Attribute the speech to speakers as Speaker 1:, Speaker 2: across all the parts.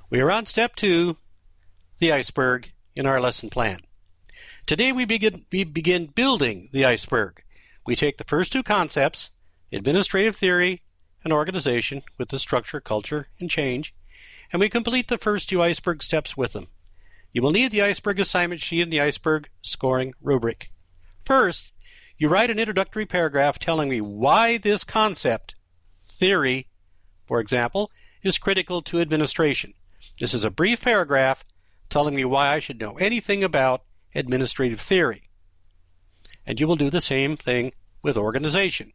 Speaker 1: We are on step 2, the iceberg, in our lesson plan. Today we begin building the iceberg. We take the first two concepts, administrative theory and organization, with the structure, culture, and change, and we complete the first two iceberg steps with them. You will need the iceberg assignment sheet and the iceberg scoring rubric. First, you write an introductory paragraph telling me why this concept, theory, for example, is critical to administration. This is a brief paragraph telling me why I should know anything about administrative theory. And you will do the same thing with organization.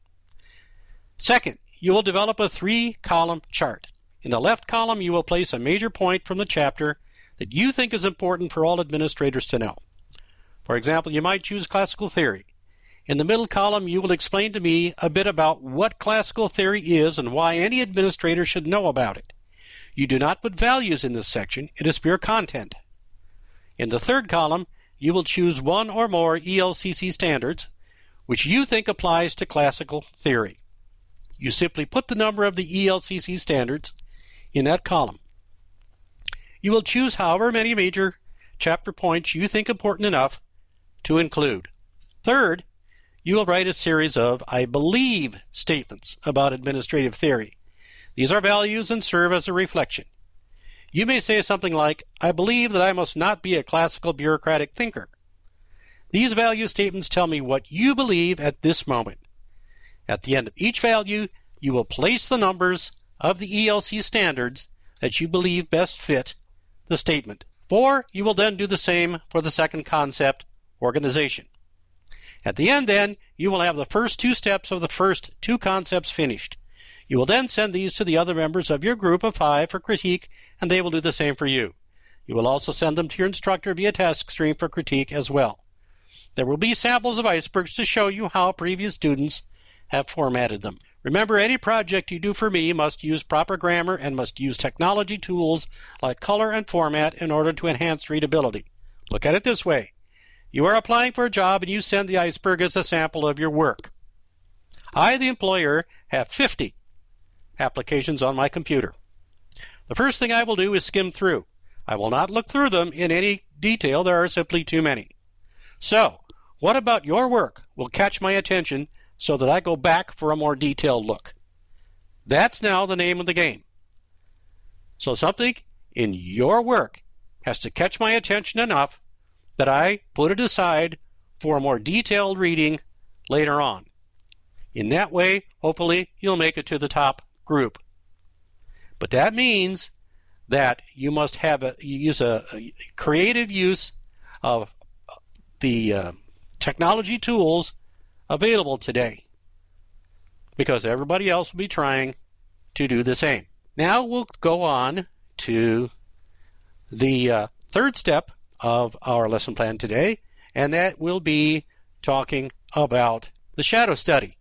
Speaker 1: Second, you will develop a 3-column chart. In the left column, you will place a major point from the chapter that you think is important for all administrators to know. For example, you might choose classical theory. In the middle column, you will explain to me a bit about what classical theory is and why any administrator should know about it. You do not put values in this section. It is pure content. In the third column, you will choose one or more ELCC standards which you think applies to classical theory. You simply put the number of the ELCC standards in that column. You will choose however many major chapter points you think important enough to include. Third, you will write a series of I believe statements about administrative theory. These are values and serve as a reflection. You may say something like, I believe that I must not be a classical bureaucratic thinker. These value statements tell me what you believe at this moment. At the end of each value, you will place the numbers of the ELC standards that you believe best fit the statement. You will then do the same for the second concept, organization. At the end, then, you will have the first two steps of the first two concepts finished. You will then send these to the other members of your group of 5 for critique, and they will do the same for you. You will also send them to your instructor via task stream for critique as well. There will be samples of icebergs to show you how previous students have formatted them. Remember, any project you do for me must use proper grammar and must use technology tools like color and format in order to enhance readability. Look at it this way. You are applying for a job and you send the iceberg as a sample of your work. I, the employer, have 50 applications on my computer. The first thing I will do is skim through. I will not look through them in any detail. There are simply too many. So, what about your work will catch my attention so that I go back for a more detailed look? That's now the name of the game. So something in your work has to catch my attention enough that I put it aside for a more detailed reading later on. In that way, hopefully, you'll make it to the top group. But that means that you must use a creative use of the technology tools available today, because everybody else will be trying to do the same. Now we'll go on to the third step of our lesson plan today, and that will be talking about the shadow study.